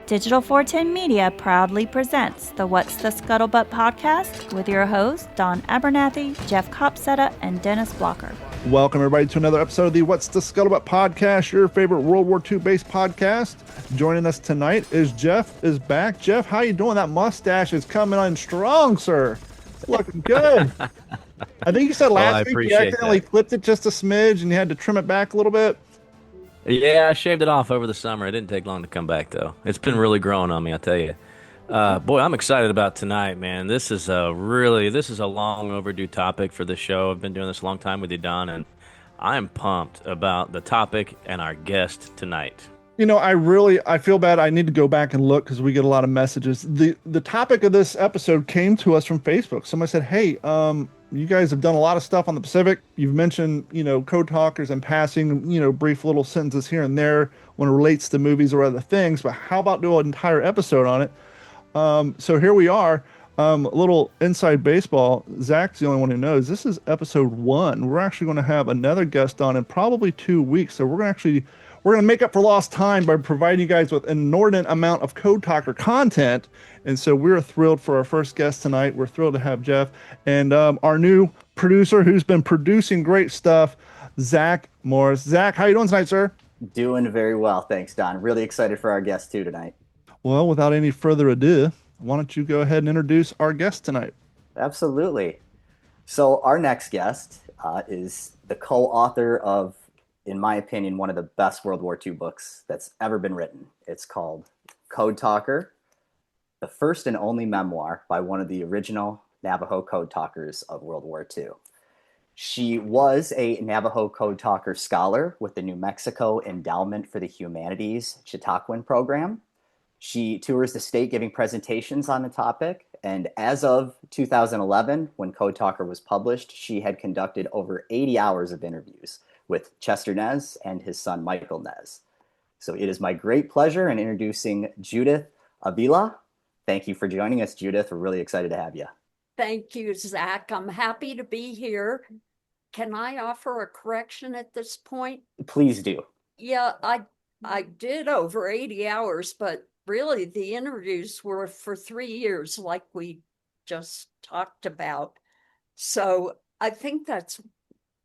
Digital 410 Media proudly presents the What's the Scuttlebutt podcast with your hosts, Don Abernathy, Jeff Copsetta, and Dennis Blocker. Welcome, everybody, to another episode of the What's the Scuttlebutt podcast, your favorite World War II based podcast. Joining us tonight is Jeff is back. Jeff, how you doing? That mustache is coming on strong, sir. It's looking good. I think you said last week you accidentally clipped it just a smidge and you had to trim it back a little bit. Yeah, I shaved it off over the summer. It didn't take long to come back, though. It's been really growing on me, I'll tell you. Boy, I'm excited about tonight, man. This is a long overdue topic for the show. I've been doing this a long time with you, Don, and I'm pumped about the topic and our guest tonight. You know, I feel bad. I need to go back and look because we get a lot of messages. The topic of this episode came to us from Facebook. Somebody said, hey, you guys have done a lot of stuff on the Pacific. You've mentioned, Code Talkers and passing, brief little sentences here and there when it relates to movies or other things. But how about do an entire episode on it? So here we are. A little inside baseball. Zach's the only one who knows. This is episode 1. We're actually going to have another guest on in probably 2 weeks. So we're going to make up for lost time by providing you guys with an inordinate amount of Code Talker content. And so we're thrilled for our first guest tonight. We're thrilled to have Jeff and our new producer who's been producing great stuff, Zach Morris. Zach, how you doing tonight, sir? Doing very well. Thanks, Don. Really excited for our guest too tonight. Well, without any further ado, why don't you go ahead and introduce our guest tonight? Absolutely. So our next guest is the co-author of, in my opinion, one of the best World War II books that's ever been written. It's called Code Talker, the first and only memoir by one of the original Navajo Code Talkers of World War II. She was a Navajo Code Talker scholar with the New Mexico Endowment for the Humanities Chautauquan program. She tours the state giving presentations on the topic, and as of 2011, when Code Talker was published, she had conducted over 80 hours of interviews with Chester Nez and his son Michael Nez. So it is my great pleasure in introducing Judith Avila. Thank you for joining us, Judith. We're really excited to have you. Thank you, Zach. I'm happy to be here. Can I offer a correction at this point? Please do. Yeah, I did over 80 hours, but really the interviews were for 3 years, like we just talked about. So I think that's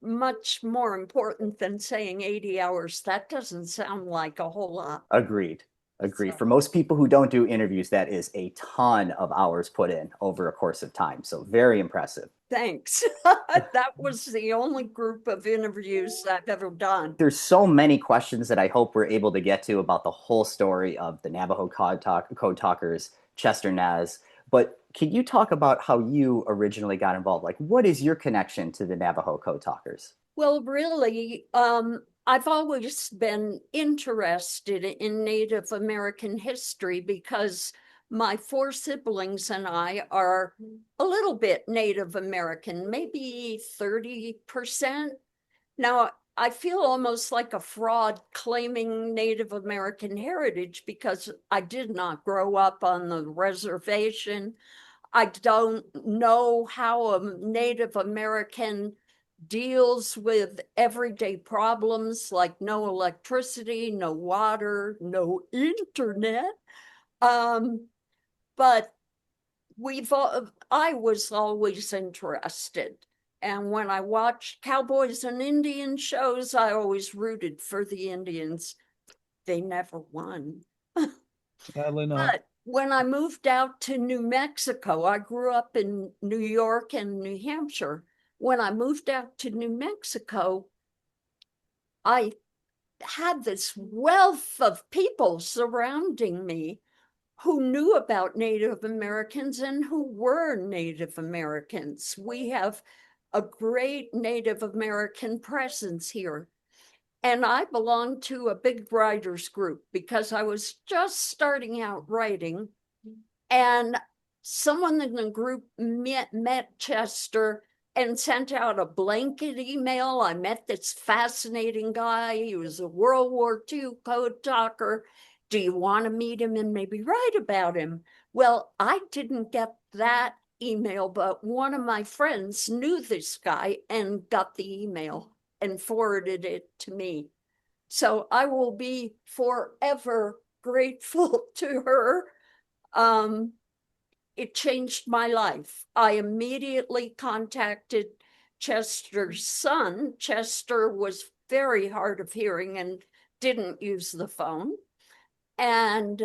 much more important than saying 80 hours. That doesn't sound like a whole lot. Agreed. So, For most people who don't do interviews, that is a ton of hours put in over a course of time. So very impressive. thanks. That was the only group of interviews I've ever done. There's so many questions that I hope we're able to get to about the whole story of the Navajo Code Talkers, Chester Nez. But can you talk about how you originally got involved? Like, what is your connection to the Navajo Code Talkers? Well, really, I've always been interested in Native American history because my 4 siblings and I are a little bit Native American, maybe 30%. Now, I feel almost like a fraud claiming Native American heritage because I did not grow up on the reservation. I don't know how a Native American deals with everyday problems like no electricity, no water, no internet. But I was always interested. And when I watched cowboys and Indian shows, I always rooted for the Indians. They never won. Sadly not. But when I moved out to New Mexico, I grew up in New York and New Hampshire. When I moved out to New Mexico, I had this wealth of people surrounding me who knew about Native Americans and who were Native Americans. We have a great Native American presence here. And I belonged to a big writers group because I was just starting out writing. And someone in the group met Chester and sent out a blanket email. I met this fascinating guy. He was a World War II code talker. Do you want to meet him and maybe write about him? Well, I didn't get that email, but one of my friends knew this guy and got the email and forwarded it to me. So I will be forever grateful to her. It changed my life. I immediately contacted Chester's son. Chester was very hard of hearing and didn't use the phone. And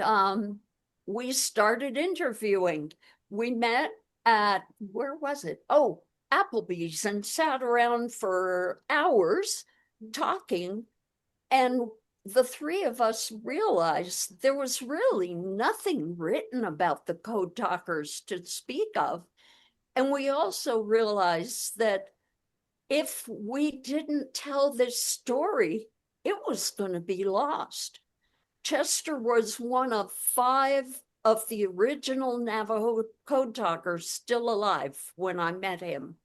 we started interviewing. We met at, where was it? Oh, Applebee's, and sat around for hours talking. And the three of us realized there was really nothing written about the Code Talkers to speak of. And we also realized that if we didn't tell this story, it was going to be lost. Chester was one of 5 of the original Navajo Code Talkers still alive when I met him.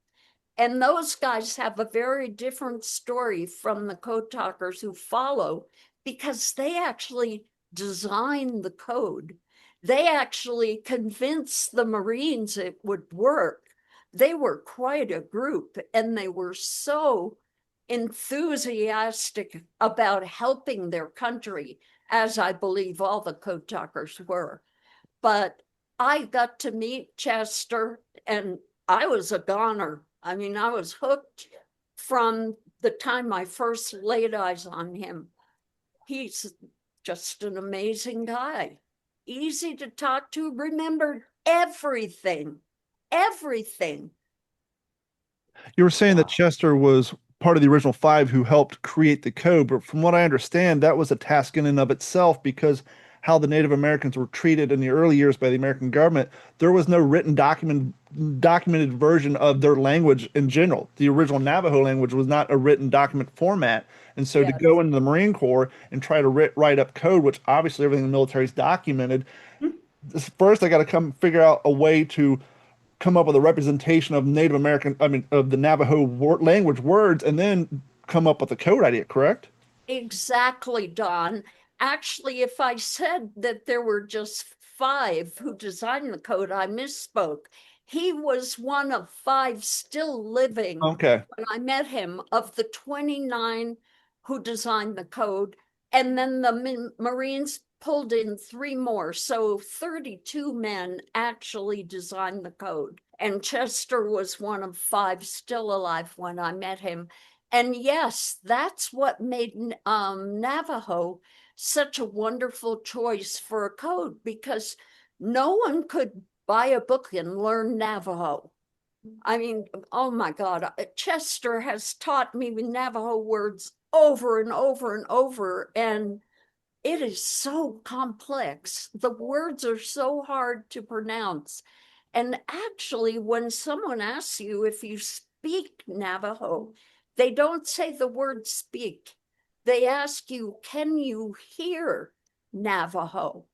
And those guys have a very different story from the Code Talkers who follow, because they actually designed the code. They actually convinced the Marines it would work. They were quite a group, and they were so enthusiastic about helping their country, as I believe all the Code Talkers were. But I got to meet Chester, and I was a goner. I mean, I was hooked from the time I first laid eyes on him. He's just an amazing guy. Easy to talk to, remembered everything, everything. You were saying that Chester was part of the original 5 who helped create the code, but from what I understand, that was a task in and of itself, because how the Native Americans were treated in the early years by the American government, there was no written documented version of their language in general. The original Navajo language was not a written document format. And so to Yes. go into the Marine Corps and try to write up code, which obviously everything in the military is documented, first I got to come figure out a way to come up with a representation of Native American, of the Navajo language words, and then come up with a code idea, correct? Exactly, Don. Actually, if I said that there were just 5 who designed the code, I misspoke. He was one of 5 still living Okay. when I met him, of the 29 who designed the code. And then the Marines pulled in 3 more. So 32 men actually designed the code. And Chester was one of 5 still alive when I met him. And yes, that's what made Navajo such a wonderful choice for a code, because no one could buy a book and learn Navajo. I mean, oh my God, Chester has taught me Navajo words over and over and over, and it is so complex. The words are so hard to pronounce. And actually, when someone asks you if you speak Navajo, they don't say the word speak. They ask you, can you hear Navajo?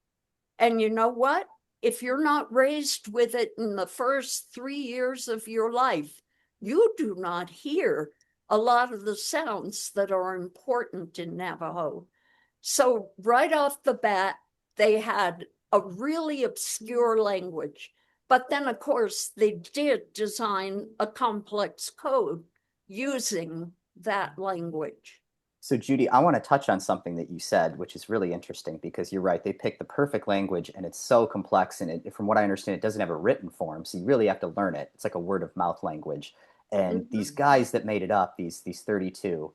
And you know what? If you're not raised with it in the first 3 years of your life, you do not hear a lot of the sounds that are important in Navajo. So right off the bat, they had a really obscure language. But then, of course, they did design a complex code using that language. So, Judy, I want to touch on something that you said, which is really interesting, because you're right. They picked the perfect language, and it's so complex. And from what I understand, it doesn't have a written form. So you really have to learn it. It's like a word of mouth language. And these guys that made it up, these 32,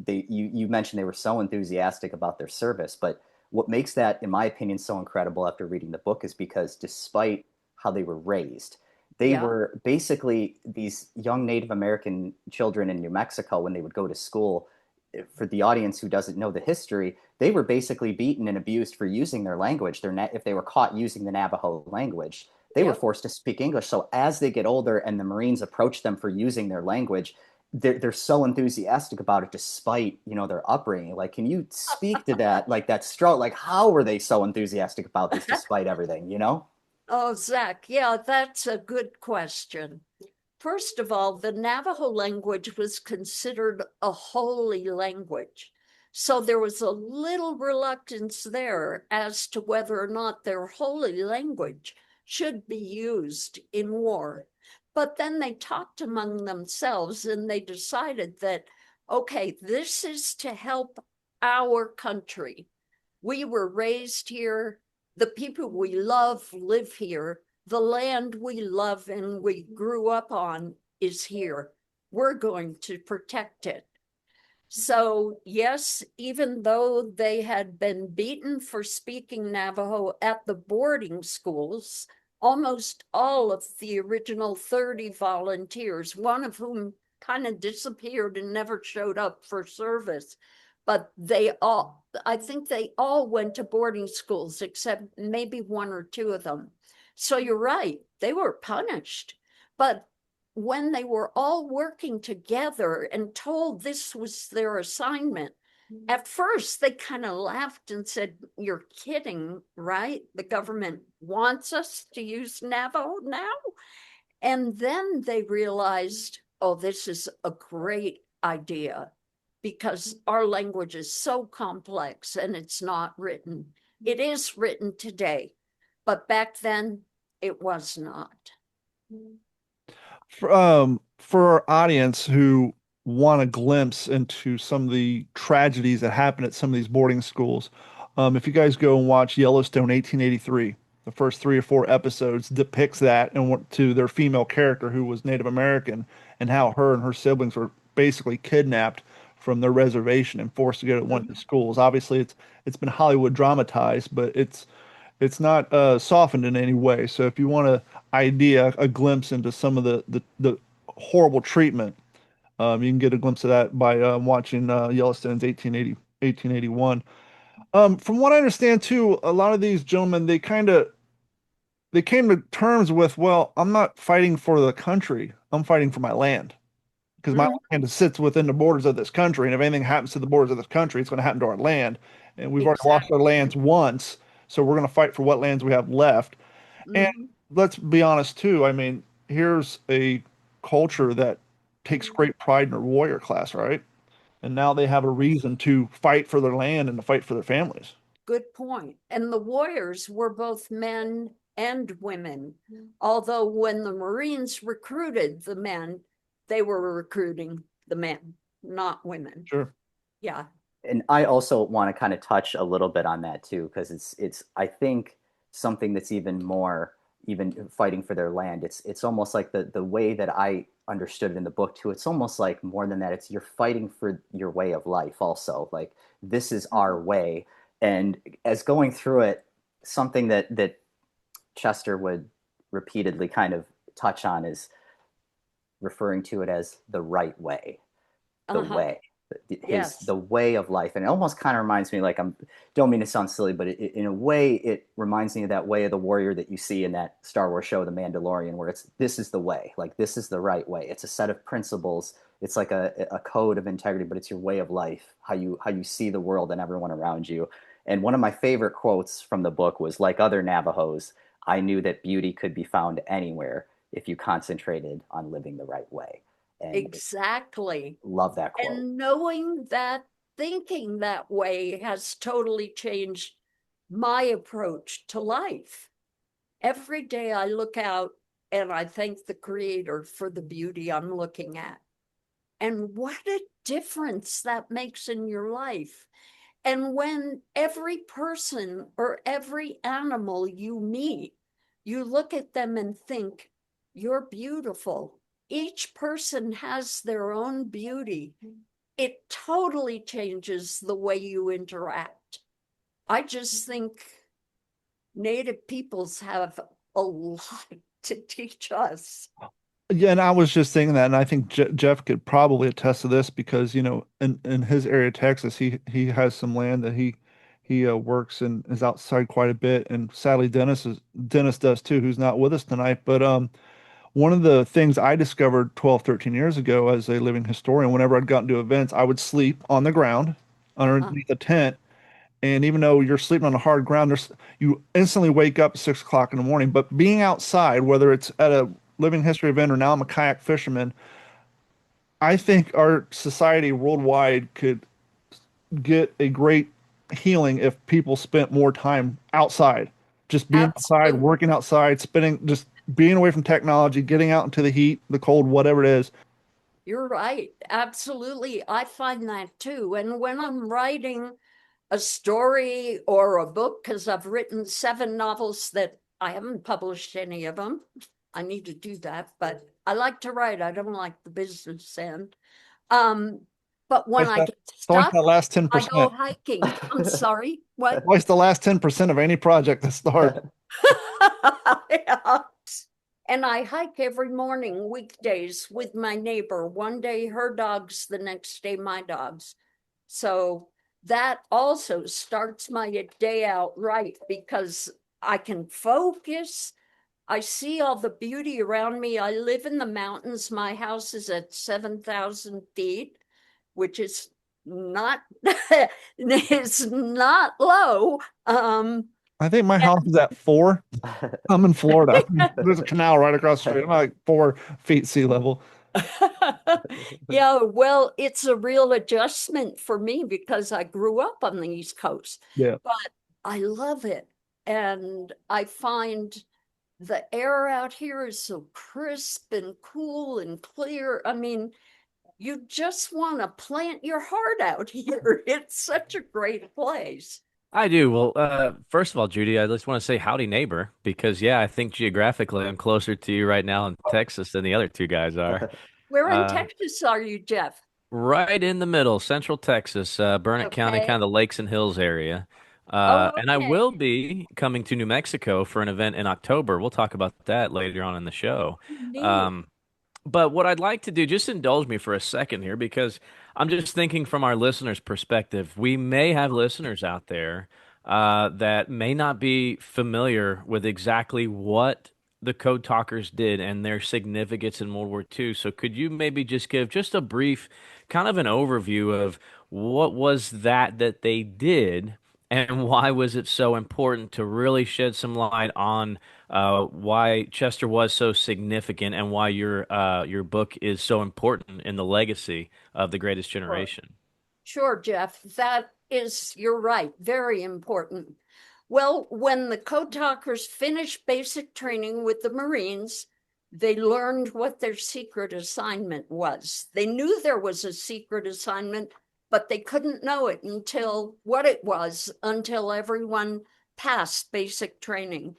you mentioned they were so enthusiastic about their service. But what makes that, in my opinion, so incredible after reading the book is because despite how they were raised, they were basically these young Native American children in New Mexico when they would go to school. For the audience who doesn't know the history, they were basically beaten and abused for using their language. If they were caught using the Navajo language, they were forced to speak English. So as they get older and the Marines approach them for using their language, they're so enthusiastic about it despite, their upbringing. Like, can you speak to that? Like that struggle, like how were they so enthusiastic about this despite everything, Oh, Zach, yeah, that's a good question. First of all, the Navajo language was considered a holy language. So there was a little reluctance there as to whether or not their holy language should be used in war. But then they talked among themselves and they decided that, okay, this is to help our country. We were raised here. The people we love live here. The land we love and we grew up on is here. We're going to protect it. So, yes, even though they had been beaten for speaking Navajo at the boarding schools, almost all of the original 30 volunteers, one of whom kind of disappeared and never showed up for service, but I think they all went to boarding schools, except maybe one or two of them. So you're right, they were punished. But when they were all working together and told this was their assignment, at first they kind of laughed and said, "You're kidding, right? The government wants us to use Navajo now?" And then they realized, oh, this is a great idea because our language is so complex and it's not written. It is written today, but back then it was not. For our audience who want a glimpse into some of the tragedies that happen at some of these boarding schools, if you guys go and watch Yellowstone 1883, the first 3 or 4 episodes depicts that and went to their female character who was Native American and how her and her siblings were basically kidnapped from their reservation and forced to go to one of the schools. Obviously, it's been Hollywood dramatized, but it's not softened in any way. So if you want a glimpse into some of the horrible treatment, you can get a glimpse of that by watching Yellowstone's 1881. From what I understand too, a lot of these gentlemen, they came to terms with, well, I'm not fighting for the country, I'm fighting for my land. Because my land sits within the borders of this country, and if anything happens to the borders of this country, it's going to happen to our land. And we've already lost our lands once, so we're going to fight for what lands we have left. And let's be honest too. I mean, here's a culture that takes great pride in their warrior class, right? And now they have a reason to fight for their land and to fight for their families. Good point. And the warriors were both men and women. Although when the Marines recruited the men, they were recruiting the men, not women. Sure. Yeah. And I also want to kind of touch a little bit on that too, because it's I think something that's even more, even fighting for their land. It's almost like the way that I understood it in the book too. It's almost like more than that. It's you're fighting for your way of life also. Like this is our way. And as going through it, something that Chester would repeatedly kind of touch on is referring to it as the right way, the way. The way of life. And it almost kind of reminds me, like, don't mean to sound silly, but in a way it reminds me of that way of the warrior that you see in that Star Wars show, The Mandalorian, where this is the way, like this is the right way. It's a set of principles. It's like a code of integrity, but it's your way of life, how you see the world and everyone around you. And one of my favorite quotes from the book was, like other Navajos, I knew that beauty could be found anywhere if you concentrated on living the right way. And exactly. Love that quote. And knowing that, thinking that way has totally changed my approach to life. Every day I look out and I thank the Creator for the beauty I'm looking at. And what a difference that makes in your life. And when every person or every animal you meet, you look at them and think, you're beautiful. Each person has their own beauty. It totally changes the way you interact. I just think Native peoples have a lot to teach us. Yeah, and I was just thinking that, and I think Jeff could probably attest to this because, you know, in his area of Texas, he has some land that he works and is outside quite a bit, and sadly Dennis does too, who's not with us tonight. But one of the things I discovered 12, 13 years ago as a living historian, whenever I'd gotten to events, I would sleep on the ground underneath a tent. And even though you're sleeping on the hard ground, you instantly wake up at 6 o'clock in the morning. But being outside, whether it's at a living history event or now I'm a kayak fisherman, I think our society worldwide could get a great healing if people spent more time outside, just being outside, working outside, just being away from technology, getting out into the heat, the cold, whatever it is. You're right. Absolutely. I find that too. And when I'm writing a story or a book, because I've written 7 novels that I haven't published any of them. I need to do that, but I like to write. I don't like the business end. But when I get Twice stuck, that last I 10%. go hiking. I'm sorry, what? Twice the last 10% of any project that starts. Yeah. And I hike every morning, weekdays, with my neighbor. One day her dogs, the next day my dogs. So that also starts my day out right, because I can focus. I see all the beauty around me. I live in the mountains. My house is at 7,000 feet, which is not it's not low. I think my house is at 4. I'm in Florida. There's a canal right across the street. I'm like 4 feet sea level. Yeah, well, it's a real adjustment for me because I grew up on the East Coast. Yeah. But I love it. And I find the air out here is so crisp and cool and clear. I mean, you just want to plant your heart out here. It's such a great place. I do. Well, first of all, Judy, I just want to say howdy neighbor, because yeah, I think geographically I'm closer to you right now in Texas than the other two guys are. Where in Uh, Texas are you, Jeff? right in the middle, central Texas, Burnett County, Okay. kind of the Lakes and Hills area. Oh, And I okay. will be coming to New Mexico for an event in October. We'll talk about that later on in the show. Neat. Um, But what I'd like to do, just indulge me for a second here, because I'm just thinking from our listeners' perspective. We may have listeners out there that may not be familiar with exactly what the Code Talkers did and their significance in World War II. So could you maybe just give just a brief kind of an overview of what was that they did, and why was it so important to really shed some light on why Chester was so significant, and why your book is so important in the legacy of the Greatest Sure. Generation? Sure, Jeff. That is, you're right, very important. Well, when the Code Talkers finished basic training with the Marines, they learned what their secret assignment was. They knew there was a secret assignment, but they couldn't know it until what it was until everyone passed basic training.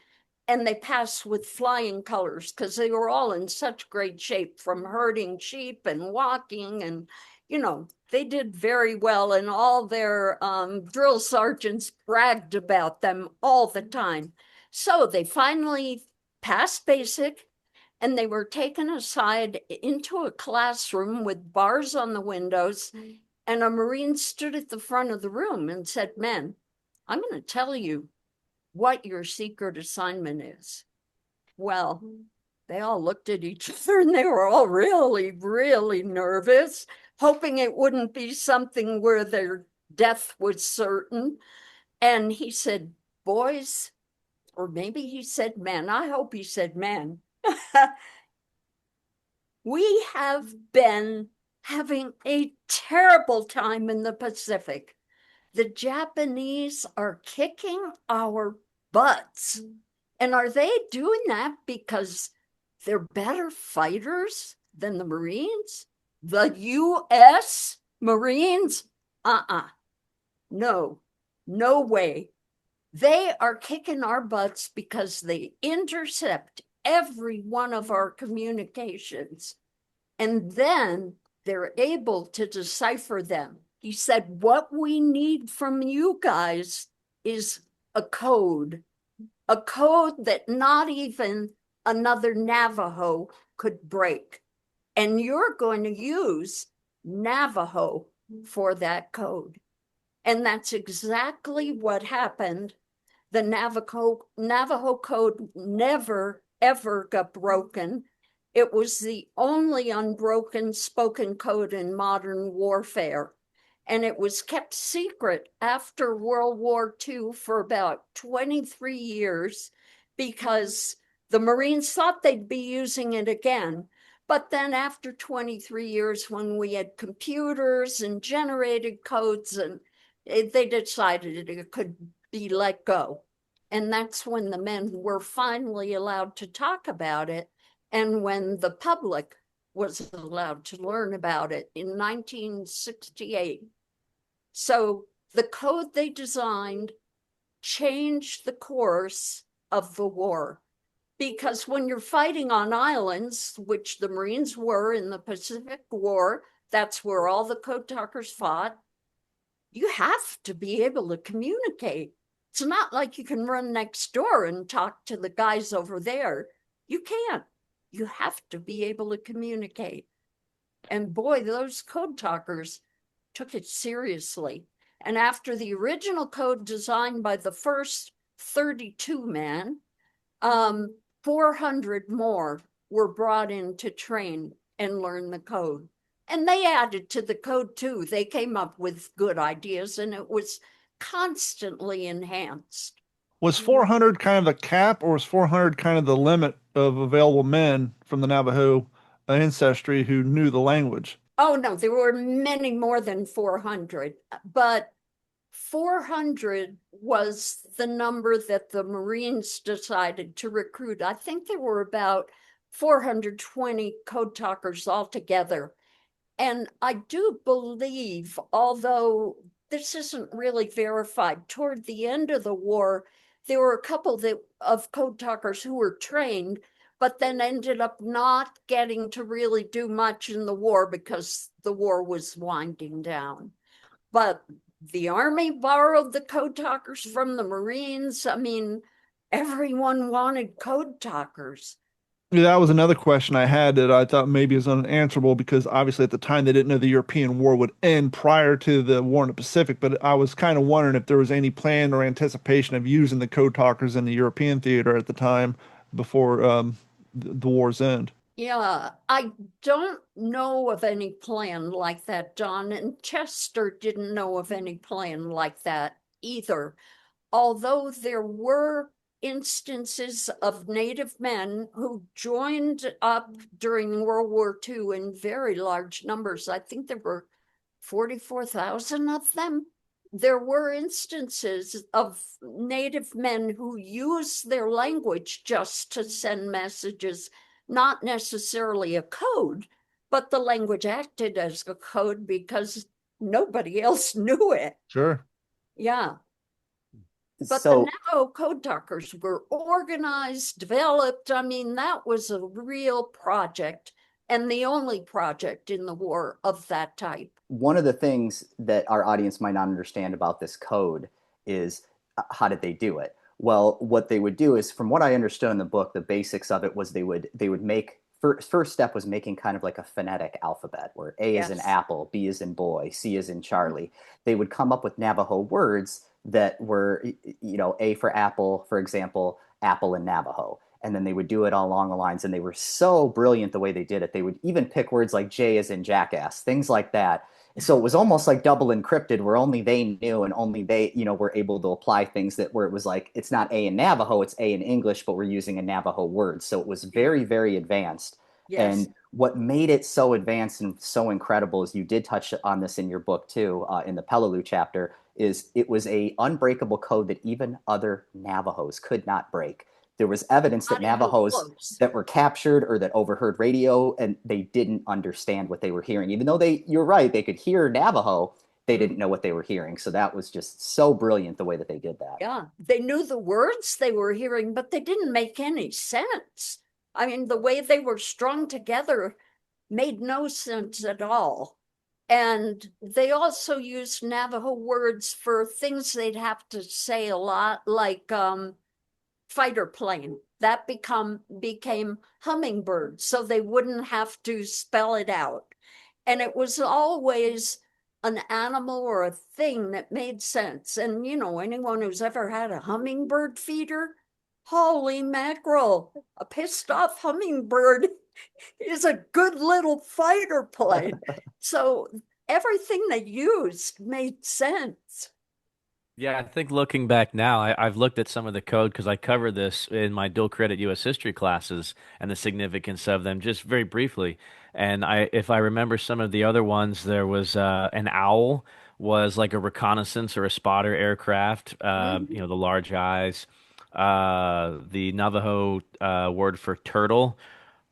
And they passed with flying colors because they were all in such great shape from herding sheep and walking. And, you know, they did very well. And all their drill sergeants bragged about them all the time. So they finally passed basic, and they were taken aside into a classroom with bars on the windows. And a Marine stood at the front of the room and said, "Men, I'm going to tell you what your secret assignment is." Well, they all looked at each other and they were all really, really nervous, hoping it wouldn't be something where their death was certain. And he said, "Boys," or maybe he said men, I hope he said men, "we have been having a terrible time in the Pacific. The Japanese are kicking our butts. And are they doing that because they're better fighters than the Marines? The U.S. Marines? No, no way. They are kicking our butts because they intercept every one of our communications. And then they're able to decipher them." He said, "What we need from you guys is a code that not even another Navajo could break. And you're going to use Navajo for that code." And that's exactly what happened. The Navajo Code never, ever got broken. It was the only unbroken spoken code in modern warfare. And it was kept secret after World War II for about 23 years because the Marines thought they'd be using it again. But then after 23 years, when we had computers and generated codes, and they decided it could be let go. And that's when the men were finally allowed to talk about it, and when the public was allowed to learn about it in 1968. So The code they designed changed the course of the war. Because when you're fighting on islands, which the Marines were in the Pacific War, that's where all the code talkers fought, you have to be able to communicate. It's not like you can run next door and talk to the guys over there. You can't. You have to be able to communicate. And boy, those code talkers took it seriously. And after the original code designed by the first 32 men, 400 more were brought in to train and learn the code. And they added to the code too. They came up with good ideas and it was constantly enhanced. Was 400 kind of the cap, or was 400 kind of the limit of available men from the Navajo ancestry who knew the language? Oh, no, there were many more than 400, but 400 was the number that the Marines decided to recruit. I think there were about 420 code talkers altogether. And I do believe, although this isn't really verified, toward the end of the war, there were a couple of code talkers who were trained, but then ended up not getting to really do much in the war because the war was winding down. But the Army borrowed the code talkers from the Marines. I mean, everyone wanted code talkers. Yeah, that was another question I had that I thought maybe is unanswerable, because obviously at the time they didn't know the European war would end prior to the war in the Pacific. But I was kind of wondering if there was any plan or anticipation of using the code talkers in the European theater at the time before the war's end. Yeah, I don't know of any plan like that, Don, and Chester didn't know of any plan like that either. Although there were instances of Native men who joined up during World War II in very large numbers. I think there were 44,000 of them. There were instances of Native men who used their language just to send messages, not necessarily a code, but the language acted as a code because nobody else knew it. Sure. Yeah. But So the Navajo Code Talkers were organized, developed. I mean, that was a real project and the only project in the war of that type. one of the things that our audience might not understand about this code is how did they do it? Well, what they would do is, from what I understood in the book, the basics of it was they would make first step was making kind of like a phonetic alphabet where A is in Yes. apple, B is in boy, C is in Charlie. They would come up with Navajo words that were, A for apple, for example, apple in Navajo. And then they would do it all along the lines. And they were so brilliant the way they did it. They would even pick words like J as in jackass, things like that. So it was almost like double encrypted, where only they knew and only they, were able to apply things that where it was like, it's not A in Navajo, it's A in English, but we're using a Navajo word. So it was very, very advanced. Yes. And what made it so advanced and so incredible, is you did touch on this in your book too, in the Peleliu chapter, is it was a unbreakable code that even other Navajos could not break. There was evidence that Not even Navajos close. that were captured or that overheard radio and they didn't understand what they were hearing. Even though you're right, they could hear Navajo, they didn't know what they were hearing. So that was just so brilliant the way that they did that. Yeah, they knew the words they were hearing, but they didn't make any sense. I mean, the way they were strung together made no sense at all. And they also used Navajo words for things they'd have to say a lot, like fighter plane. That became hummingbird, so they wouldn't have to spell it out. And it was always an animal or a thing that made sense. And anyone who's ever had a hummingbird feeder, holy mackerel, a pissed off hummingbird is a good little fighter plane. So everything they used made sense. Yeah, I think looking back now, I've looked at some of the code because I covered this in my dual credit U.S. history classes and the significance of them just very briefly. And if I remember some of the other ones, there was an owl was like a reconnaissance or a spotter aircraft. The large eyes. The Navajo word for turtle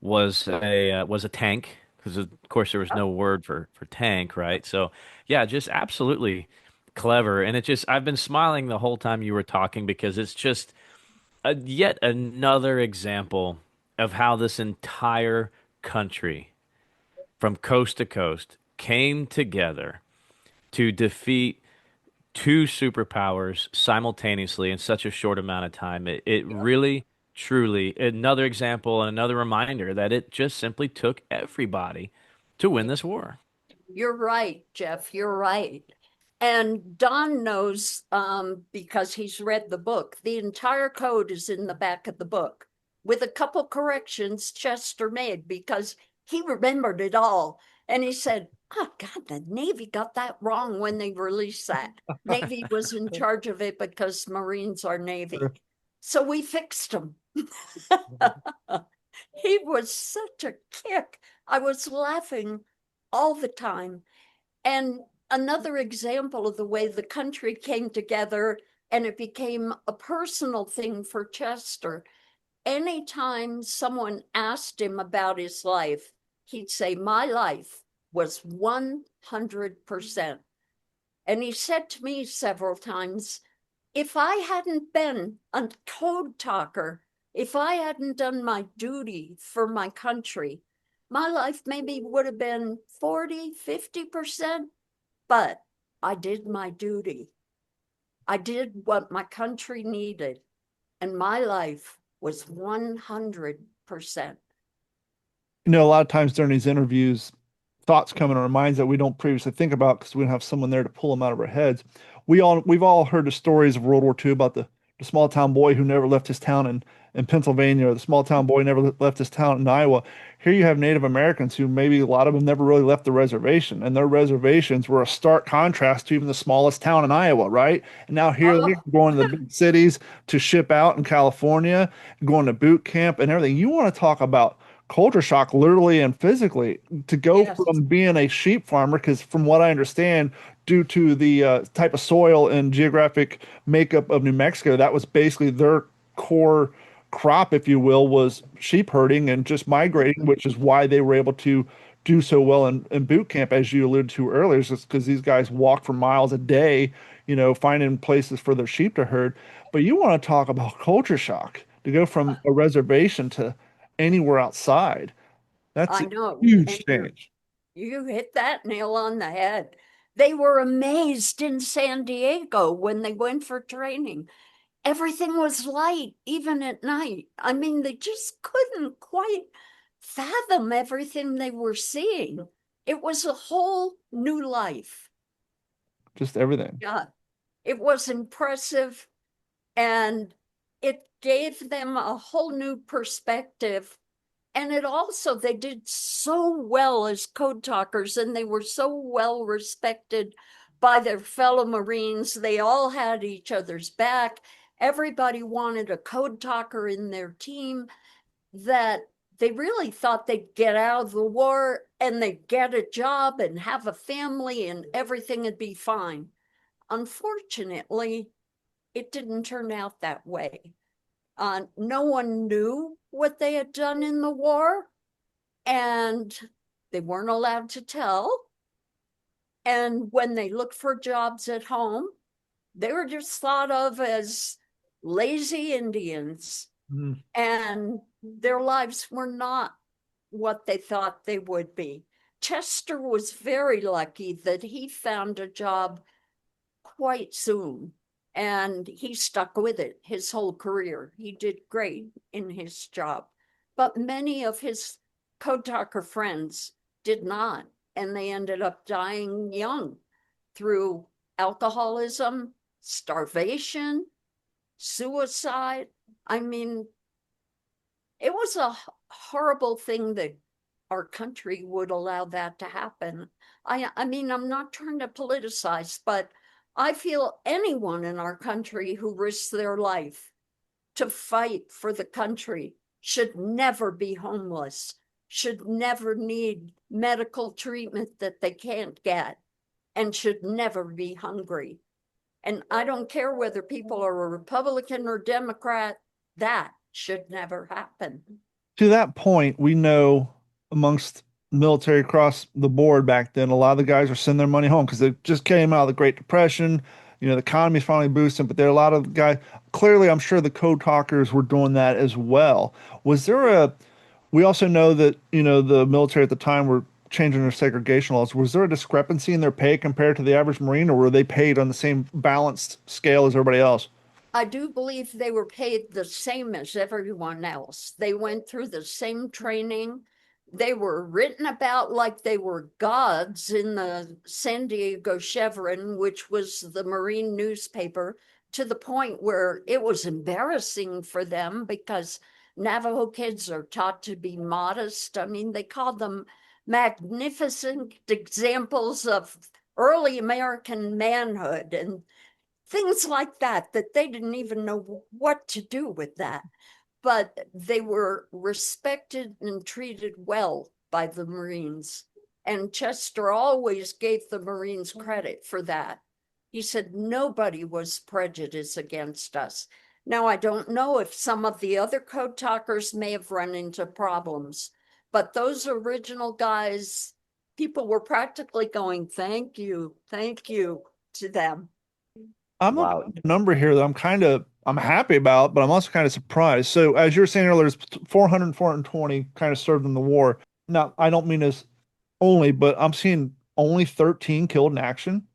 was a tank because of course there was no word for tank, right? So yeah, just absolutely clever. And I've been smiling the whole time you were talking because it's just yet another example of how this entire country, from coast to coast, came together to defeat two superpowers simultaneously in such a short amount of time. It really, truly, another example and another reminder that it just simply took everybody to win this war. You're right, Jeff. You're right. And Don knows because he's read the book. The entire code is in the back of the book with a couple corrections Chester made because he remembered it all. And he said, oh, God, the Navy got that wrong when they released that. Navy was in charge of it because Marines are Navy. So we fixed him. He was such a kick. I was laughing all the time. And another example of the way the country came together and it became a personal thing for Chester. Anytime someone asked him about his life, he'd say, my life was 100%. And he said to me several times, if I hadn't been a code talker, if I hadn't done my duty for my country, my life maybe would have been 40, 50%, but I did my duty. I did what my country needed, and my life was 100%. You know, a lot of times during these interviews, thoughts come in our minds that we don't previously think about because we don't have someone there to pull them out of our heads. We've all heard the stories of World War II about the small town boy who never left his town in Pennsylvania, or the small town boy never left his town in Iowa. Here you have Native Americans who maybe a lot of them never really left the reservation, and their reservations were a stark contrast to even the smallest town in Iowa, right? And now here they're going to the big cities to ship out in California, going to boot camp and everything. You want to talk about culture shock, literally and physically, to go Yes. from being a sheep farmer, because from what I understand, due to the type of soil and geographic makeup of New Mexico, that was basically their core crop, if you will, was sheep herding and just migrating, which is why they were able to do so well in boot camp, as you alluded to earlier, is just because these guys walked for miles a day, finding places for their sheep to herd. But you want to talk about culture shock to go from a reservation to anywhere outside. That's I a know. huge And change. you hit that nail on the head. They were amazed in San Diego when they went for training. Everything was light, even at night. I mean, they just couldn't quite fathom everything they were seeing. It was a whole new life. Just everything. Yeah, it was impressive, and it gave them a whole new perspective. And it also, they did so well as code talkers, and they were so well respected by their fellow Marines. They all had each other's back. Everybody wanted a code talker in their team, that they really thought they'd get out of the war and they'd get a job and have a family and everything would be fine. Unfortunately, it didn't turn out that way. No one knew what they had done in the war, and they weren't allowed to tell. And when they looked for jobs at home, they were just thought of as lazy Indians, and their lives were not what they thought they would be. Chester was very lucky that he found a job quite soon, and he stuck with it his whole career. He did great in his job, but many of his code talker friends did not, and they ended up dying young through alcoholism, starvation, suicide. I mean, it was a horrible thing that our country would allow that to happen. I mean, I'm not trying to politicize, but I feel anyone in our country who risks their life to fight for the country should never be homeless, should never need medical treatment that they can't get, and should never be hungry. And I don't care whether people are a Republican or Democrat, that should never happen. To that point, we know amongst military across the board back then. A lot of the guys were sending their money home because they just came out of the Great Depression. You know, the economy's finally boosting, but there are a lot of guys. Clearly, I'm sure the code talkers were doing that as well. Was there a, we also know that, you know, the military at the time were changing their segregation laws. Was there a discrepancy in their pay compared to the average Marine, or were they paid on the same balanced scale as everybody else? I do believe they were paid the same as everyone else. They went through the same training. They were written about like they were gods in the San Diego Chevron, which was the Marine newspaper, to the point where it was embarrassing for them because Navajo kids are taught to be modest. I mean, they called them magnificent examples of early American manhood and things like that, that they didn't even know what to do with that. But they were respected and treated well by the Marines. And Chester always gave the Marines credit for that. He said nobody was prejudiced against us. Now, I don't know if some of the other code talkers may have run into problems, but those original guys, people were practically going, thank you to them. I'm Wow. looking at a number here that I'm happy about, but I'm also kind of surprised. So as you were saying earlier, there's 400, 420 kind of served in the war. Now, I don't mean as only, but I'm seeing only 13 killed in action.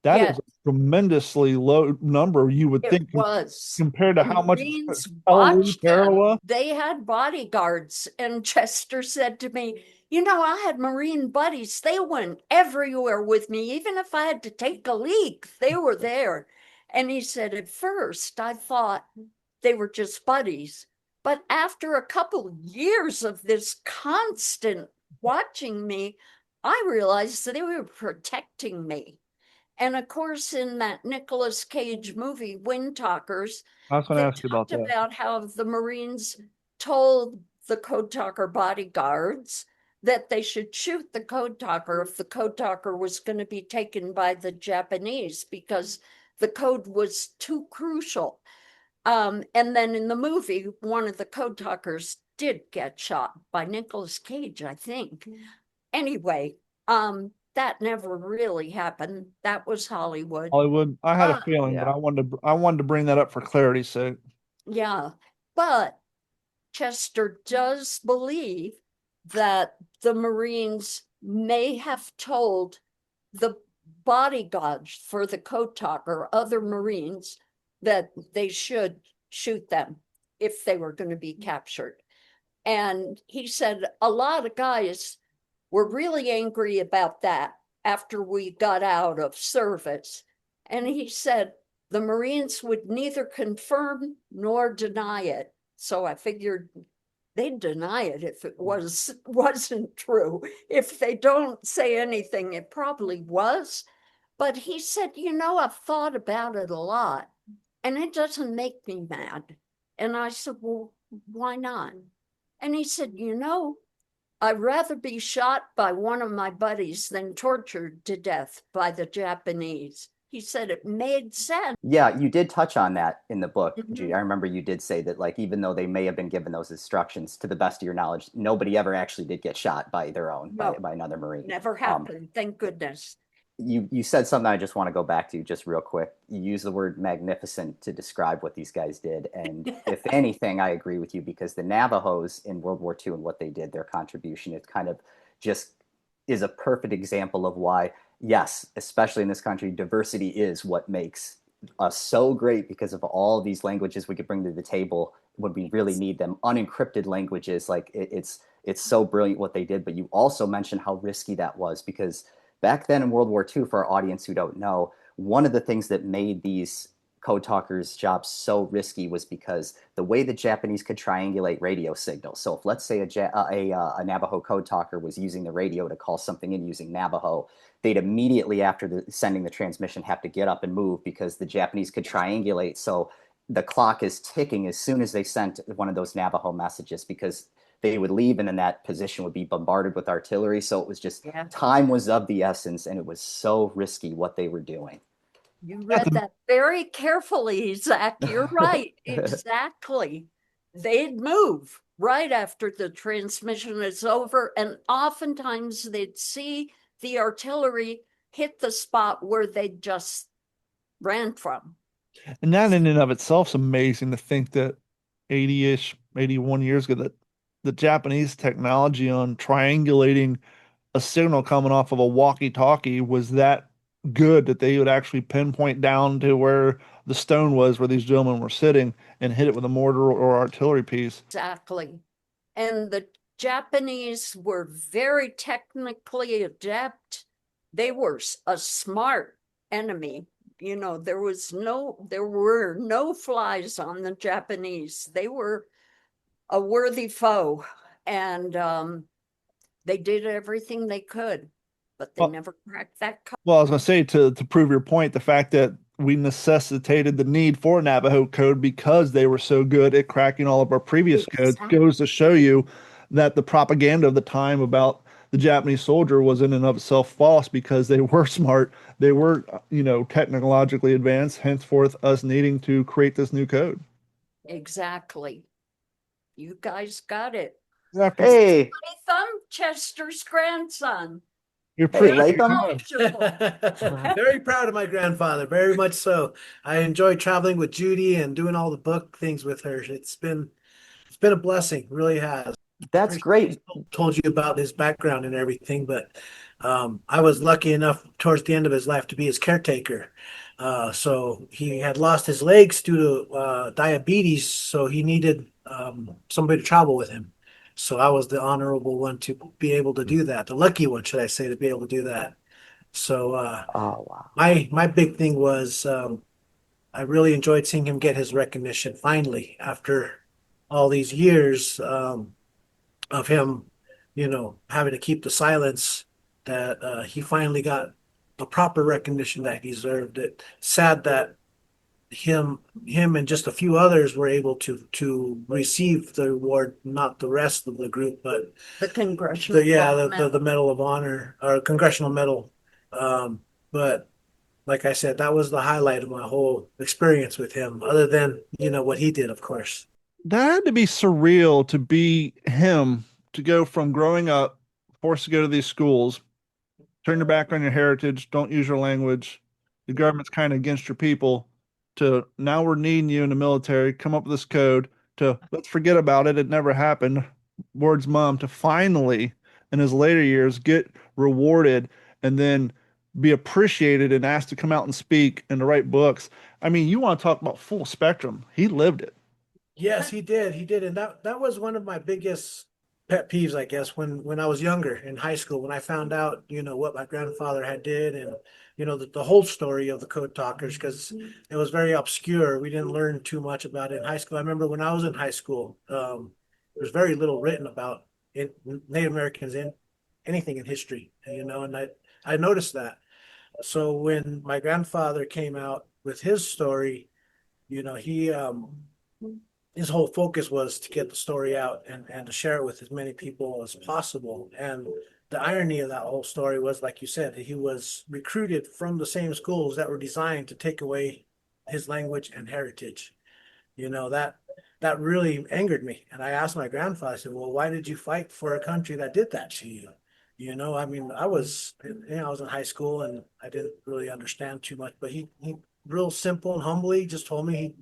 That is Yes. a tremendously low number, you would It think, was. compared to The how much Marines Eloise, watched them. Tarawa. They had bodyguards, and Chester said to me, you know, I had Marine buddies. They went everywhere with me. Even if I had to take a leak, they were there. And he said, at first, I thought they were just buddies. But after a couple years of this constant watching me, I realized that they were protecting me. And of course, in that Nicolas Cage movie, Wind Talkers, I was going to they ask you about talked that. about how the Marines told the Code Talker bodyguards that they should shoot the Code Talker if the Code Talker was going to be taken by the Japanese because the code was too crucial. And then in the movie, one of the Code Talkers did get shot by Nicolas Cage, I think. Anyway, that never really happened. That was Hollywood. Hollywood, I had a But feeling, but Yeah. I wanted to bring that up for clarity's sake. yeah, but Chester does believe that the Marines may have told the bodyguards for the Code Talker, other Marines, that they should shoot them if they were going to be captured. And he said a lot of guys were really angry about that after we got out of service. And he said the Marines would neither confirm nor deny it. So I figured they'd deny it if it wasn't true. If they don't say anything, it probably was. But he said, you know, I've thought about it a lot and it doesn't make me mad. And I said, well, why not? And he said, you know, I'd rather be shot by one of my buddies than tortured to death by the Japanese. He said it made sense. Yeah, you did touch on that in the book, Mhm. Judy. I remember you did say that, like, even though they may have been given those instructions, to the best of your knowledge, nobody ever actually did get shot by their own, No. by another Marine. Never happened, thank goodness. You said something I just want to go back to just real quick. You used the word magnificent to describe what these guys did. And if anything, I agree with you because the Navajos in World War II and what they did, their contribution, it kind of just is a perfect example of why, yes, especially in this country, diversity is what makes us so great because of all these languages we could bring to the table when we really need them. Unencrypted languages, like it's so brilliant what they did. But you also mentioned how risky that was because back then in World War II, for our audience who don't know, one of the things that made these code talkers' jobs so risky was because the way the Japanese could triangulate radio signals. So if, let's say, a Navajo code talker was using the radio to call something in using Navajo, they'd immediately after sending the transmission have to get up and move because the Japanese could triangulate. So the clock is ticking as soon as they sent one of those Navajo messages because they would leave and then that position would be bombarded with artillery. So it was just, time was of the essence and it was so risky what they were doing. You read that very carefully, Zach. You're right. Exactly. They'd move. right after the transmission is over. And oftentimes they'd see the artillery hit the spot where they just ran from. And that in and of itself is amazing to think that 80-ish, 81 years ago, that the Japanese technology on triangulating a signal coming off of a walkie-talkie was that good that they would actually pinpoint down to where the stone was where these gentlemen were sitting and hit it with a mortar or artillery piece. Exactly. And the Japanese were very technically adept. They were a smart enemy. You know, there were no flies on the Japanese. They were a worthy foe, and they did everything they could, but they Well, never cracked that code. well, I was going to say to prove your point, the fact that we necessitated the need for Navajo code because they were so good at cracking all of our previous codes Exactly. goes to show you that the propaganda of the time about the Japanese soldier was in and of itself false because they were smart. They were, technologically advanced, henceforth us needing to create this new code. Exactly. You guys got it. After Hey, Thumb, Chester's grandson. you're hey, pretty Latham. Very proud of my grandfather, very much so. I enjoy traveling with Judy and doing all the book things with her. It's been a blessing, really has. That's great. Told you about his background and everything, but I was lucky enough towards the end of his life to be his caretaker. So he had lost his legs due to diabetes, so he needed somebody to travel with him. So I was the honorable one to be able to do that, the lucky one, should I say, to be able to do that. So Oh, wow. my big thing was I really enjoyed seeing him get his recognition finally after all these years of him, having to keep the silence. That he finally got the proper recognition that he deserved. It sad that him and just a few others were able to receive the award, not the rest of the group, but The Congressional the Medal of Honor or Congressional Medal. But like I said, that was the highlight of my whole experience with him, other than what he did, of course. that had to be surreal to be him, to go from growing up forced to go to these schools, turn your back on your heritage, don't use your language, the government's kind of against your people, to now we're needing you in the military, come up with this code, to let's forget about it, it never happened, Ward's mom, to finally in his later years get rewarded and then be appreciated and asked to come out and speak and to write books. I mean, you want to talk about full spectrum. He lived it. Yes, he did. He did, and that was one of my biggest pet peeves, I guess, when I was younger in high school, when I found out, what my grandfather had did, and the whole story of the Code Talkers, because it was very obscure. We didn't learn too much about it in high school. I remember when I was in high school, there's very little written about Native Americans in anything in history, and I noticed that. So when my grandfather came out with his story, he his whole focus was to get the story out and to share it with as many people as possible. And the irony of that whole story was, like you said, that he was recruited from the same schools that were designed to take away his language and heritage. That really angered me. And I asked my grandfather, I said, well, why did you fight for a country that did that to you? I mean, I was in high school and I didn't really understand too much, but he real simple and humbly just told me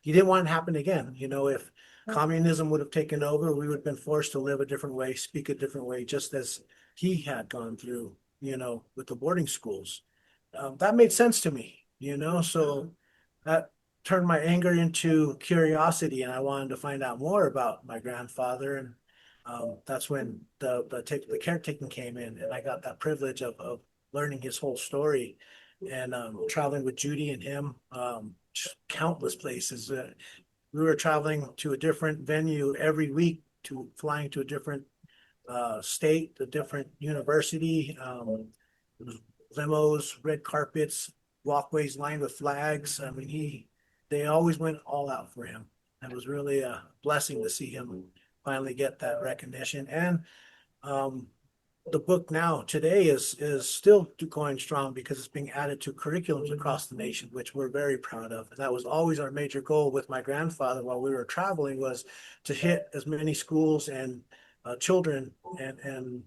he didn't want it to happen again. If communism would have taken over, we would have been forced to live a different way, speak a different way, just as he had gone through, with the boarding schools. That made sense to me, so that turned my anger into curiosity, and I wanted to find out more about my grandfather. And that's when the caretaking came in, and I got that privilege of learning his whole story and traveling with Judy and him, countless places. We were traveling to a different venue every week, flying to a different state, a different university, limos, red carpets, walkways lined with flags. I mean, they always went all out for him. It was really a blessing to see him finally get that recognition. And the book now today is still going strong because it's being added to curriculums across the nation, which we're very proud of. And that was always our major goal with my grandfather while we were traveling, was to hit as many schools and children and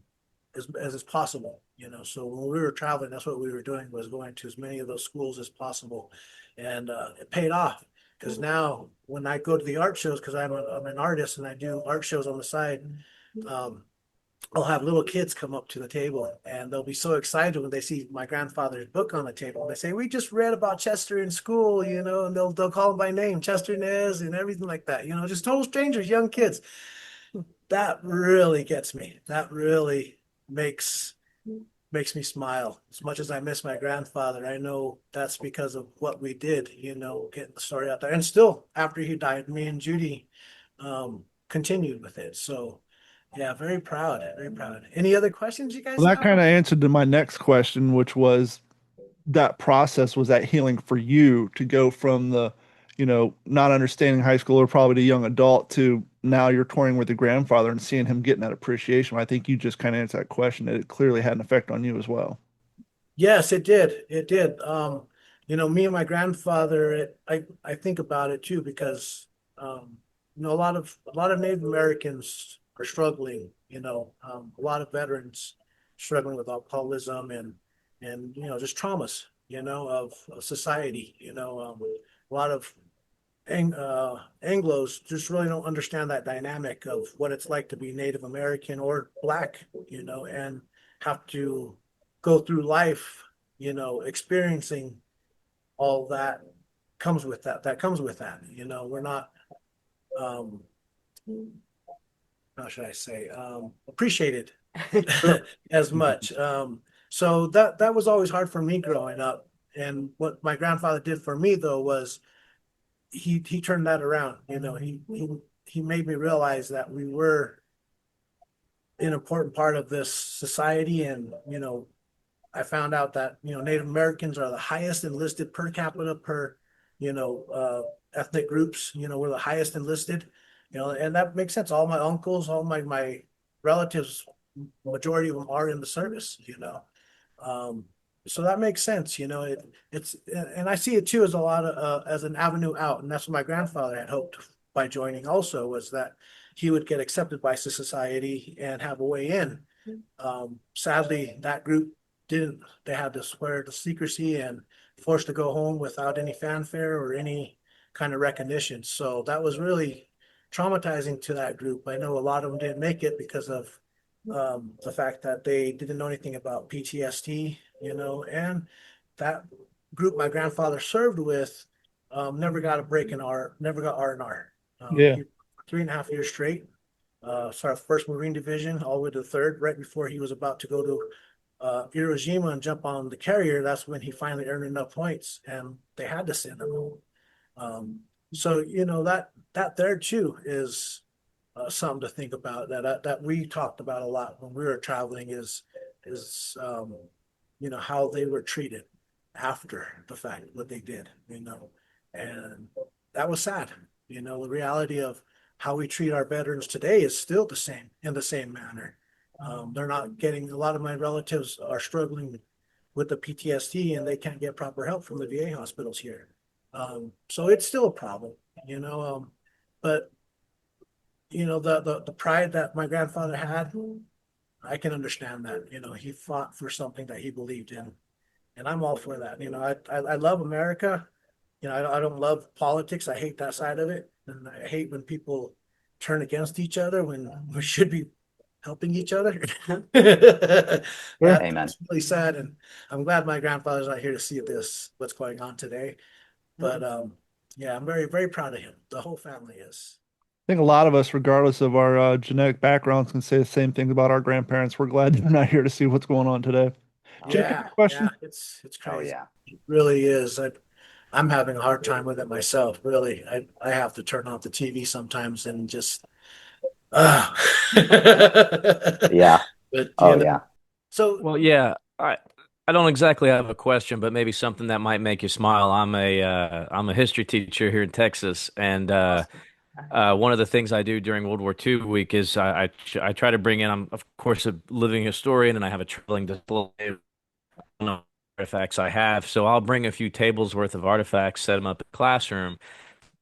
as is possible. So when we were traveling, that's what we were doing, was going to as many of those schools as possible, and it paid off. Because now when I go to the art shows, because I'm an artist and I do art shows on the side, I'll have little kids come up to the table and they'll be so excited when they see my grandfather's book on the table. They say, "We just read about Chester in school," and they'll call him by name, Chester Nez, and everything like that. Just total strangers, young kids. That really gets me. That really makes me smile. As much as I miss my grandfather, I know that's because of what we did, getting the story out there. And still, after he died, me and Judy continued with it. So yeah, very proud, very proud. Any other questions you guys Well, that have? kind of answered to my next question, which was that process, was that healing for you to go from the, not understanding high school or probably to young adult to now you're touring with your grandfather and seeing him getting that appreciation. I think you just kind of answered that question, that it clearly had an effect on you as well. Yes, it did. It did. Me and my grandfather, I think about it too, because a lot of Native Americans are struggling, a lot of veterans struggling with alcoholism and just traumas, of society, a lot of Anglos just really don't understand that dynamic of what it's like to be Native American or Black, and have to go through life, experiencing all that comes with that. That comes with that. We're not, um, how should I say, appreciated as much. So that was always hard for me growing up. And what my grandfather did for me though was he turned that around. He made me realize that we were an important part of this society, and I found out that Native Americans are the highest enlisted per capita per ethnic groups. We're the highest enlisted. And that makes sense. All my uncles, all my relatives, majority of them are in the service. So that makes sense. It's and I see it too as a lot of as an avenue out, and that's what my grandfather had hoped by joining. Also, was that he would get accepted by society and have a way in. Sadly, that group didn't. They had to swear to secrecy and forced to go home without any fanfare or any kind of recognition. So that was really traumatizing to that group. I know a lot of them didn't make it because of the fact that they didn't know anything about PTSD, and that group my grandfather served with never got a break in R, never got R&R. Yeah. 3.5 years straight. Started first Marine Division all the way to the third, right before he was about to go to Iwo Jima and jump on the carrier. That's when he finally earned enough points, and they had to send him home. So that there too is something to think about, that we talked about a lot when we were traveling, is how they were treated after the fact, what they did, and that was sad. The reality of how we treat our veterans today is still the same, in the same manner. They're not getting, a lot of my relatives are struggling with the PTSD and they can't get proper help from the VA hospitals here. So it's still a problem, but the pride that my grandfather had, I can understand that. He fought for something that he believed in, and I'm all for that. I love America. I don't love politics. I hate that side of it, and I hate when people turn against each other when we should be helping each other. Amen. That's really sad, and I'm glad my grandfather's not here to see what's going on today. But yeah, I'm very, very proud of him. The whole family is. I think a lot of us, regardless of our genetic backgrounds, can say the same thing about our grandparents. We're glad they're not here to see what's going on today. Jake, Yeah, question? yeah, it's Oh crazy. yeah. It really is. I'm having a hard time with it myself. Really, I have to turn off the TV sometimes and just. Uh. Yeah. But Oh yeah. so Well, yeah, I don't exactly have a question, but maybe something that might make you smile. I'm a history teacher here in Texas, and One of the things I do during World War II week is I try to bring in, I'm of course a living historian and I have a traveling display of artifacts I have. So I'll bring a few tables worth of artifacts, set them up in the classroom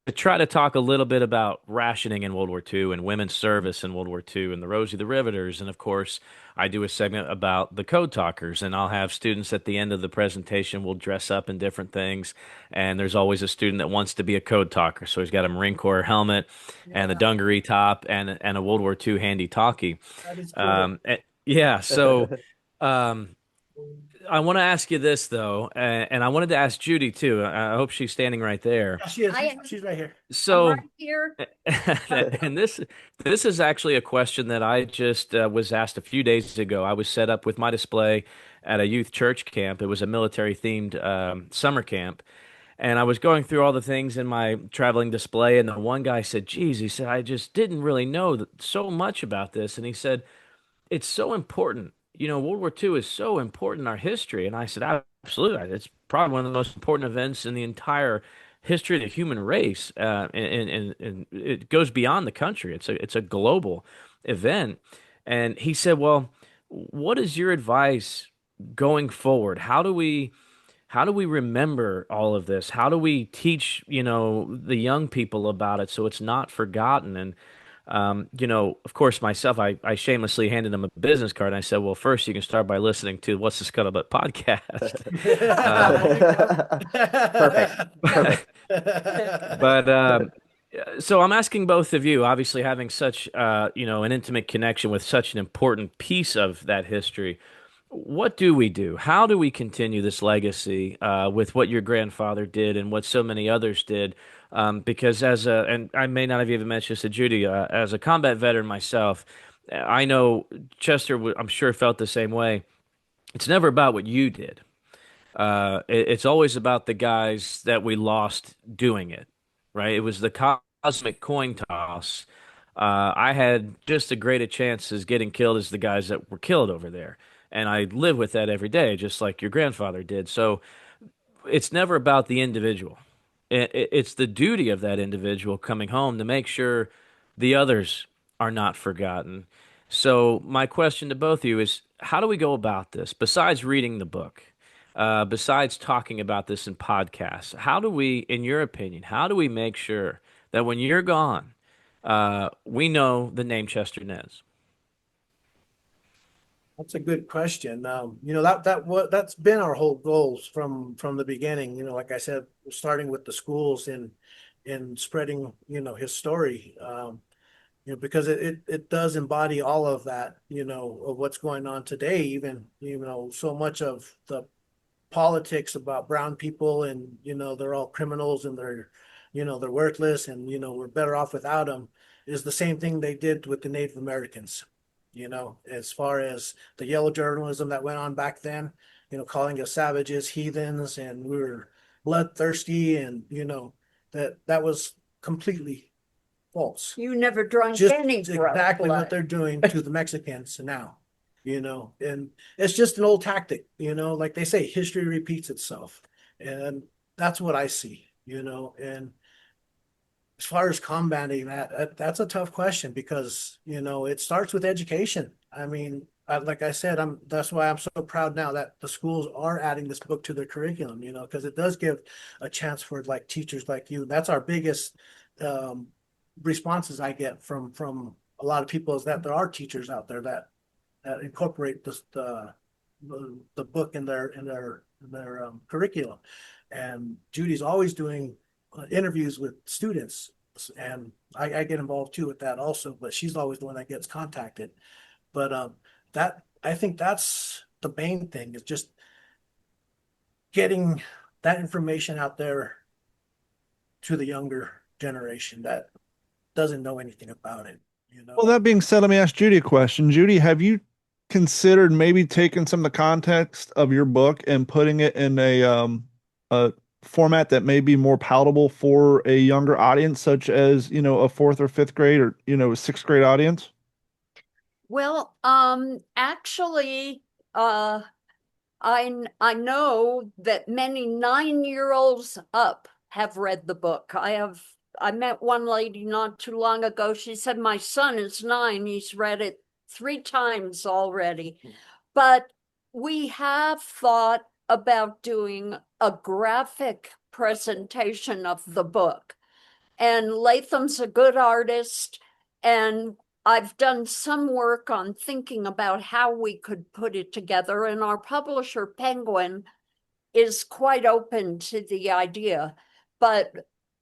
to try to talk a little bit about rationing in World War II and women's service in World War II and the Rosie the Riveters. And of course, I do a segment about the Code Talkers, and I'll have students at the end of the presentation will dress up in different things. And there's always a student that wants to be a Code Talker. So he's got a Marine Corps helmet and the Yeah, dungaree top and a World War II handy talkie. that is cool. Yeah, so um, I want to ask you this though, and I wanted to ask Judy too. I hope she's standing right there. Yeah, she is. I am. She's right here. I'm right So, here. and this is actually a question that I just was asked a few days ago. I was set up with my display at a youth church camp. It was a military themed summer camp, and I was going through all the things in my traveling display. And the one guy said, "Geez," he said, "I just didn't really know so much about this." And he said, it's so important. World War II is so important in our history. And I said, absolutely. It's probably one of the most important events in the entire history of the human race. And it goes beyond the country. It's a global event. And he said, well, what is your advice going forward? How do we remember all of this? How do we teach, the young people about it so it's not forgotten? And of course, myself, I shamelessly handed him a business card. And I said, well, first you can start by listening to What's the Scuttlebutt podcast. Perfect. Perfect. But so I'm asking both of you, obviously having such, an intimate connection with such an important piece of that history. What do we do? How do we continue this legacy with what your grandfather did and what so many others did? Because and I may not have even mentioned this to Judy, as a combat veteran myself, I know Chester, I'm sure, felt the same way. It's never about what you did. It's always about the guys that we lost doing it, right? It was the cosmic coin toss. I had just as great a chance as getting killed as the guys that were killed over there. And I live with that every day, just like your grandfather did. So it's never about the individual. It's the duty of that individual coming home to make sure the others are not forgotten. So my question to both of you is, how do we go about this? Besides reading the book, besides talking about this in podcasts, how do we, in your opinion, how do we make sure that when you're gone, we know the name Chester Nez? That's a good question. That's been our whole goals from the beginning. Like I said, starting with the schools and spreading his story. Because it does embody all of that. Of what's going on today. Even so much of the politics about brown people and they're all criminals and they're worthless and we're better off without them is the same thing they did with the Native Americans. As far as the yellow journalism that went on back then, calling us savages, heathens, and we were bloodthirsty, and that was completely false. You never drank Just any exactly blood. what they're doing to the Mexicans now, and it's just an old tactic, like they say, history repeats itself. And that's what I see, and as far as combating that's a tough question because it starts with education. I mean, like I said, that's why I'm so proud now that the schools are adding this book to their curriculum, because it does give a chance for like teachers like you. That's our biggest responses I get from a lot of people, is that there are teachers out there that incorporate the book in their curriculum. And Judy's always doing interviews with students, and I get involved too with that also, but she's always the one that gets contacted. But that, I think that's the main thing, is just getting that information out there to the younger generation that doesn't know anything about it. Well, that being said, let me ask Judy a question. Judy, have you considered maybe taking some of the context of your book and putting it in a format that may be more palatable for a younger audience, such as, a fourth or fifth grade or, a sixth grade audience? Well, actually, I know that many 9-year-olds up have read the book. I have I met one lady not too long ago. She said, my son is 9. He's read it 3 times already. But we have thought about doing a graphic presentation of the book. And Latham's a good artist, and I've done some work on thinking about how we could put it together. And our publisher, Penguin, is quite open to the idea. But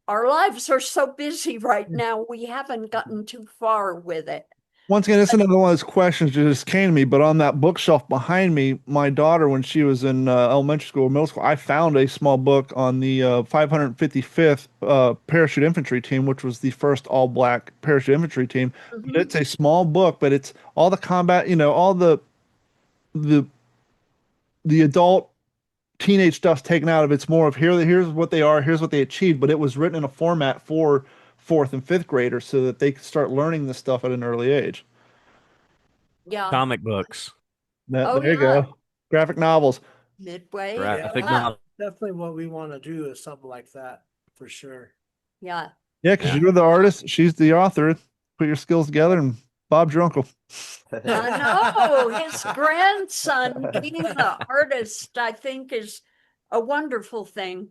our lives are so busy right now, we haven't gotten too far with it. Once again, this is another one of those questions that just came to me, but on that bookshelf behind me, my daughter, when she was in elementary school or middle school, I found a small book on the 555th Parachute Infantry Team, which was the first all-black parachute infantry team. Mhm. It's a small book, but it's all the combat, all the adult teenage stuff's taken out of it. It's more of here's what they are, here's what they achieved, but it was written in a format for 4th and 5th graders so that they could start learning this stuff at an early age. Yeah. Comic books. Oh, There you yeah. go. Graphic novels. Midway. Graphic Yeah. novel. Definitely what we want to do is something like that for sure. Yeah. Yeah, because Yeah. you're the artist, she's the author. Put your skills together and Bob's your uncle. I know his grandson being the artist, I think, is a wonderful thing.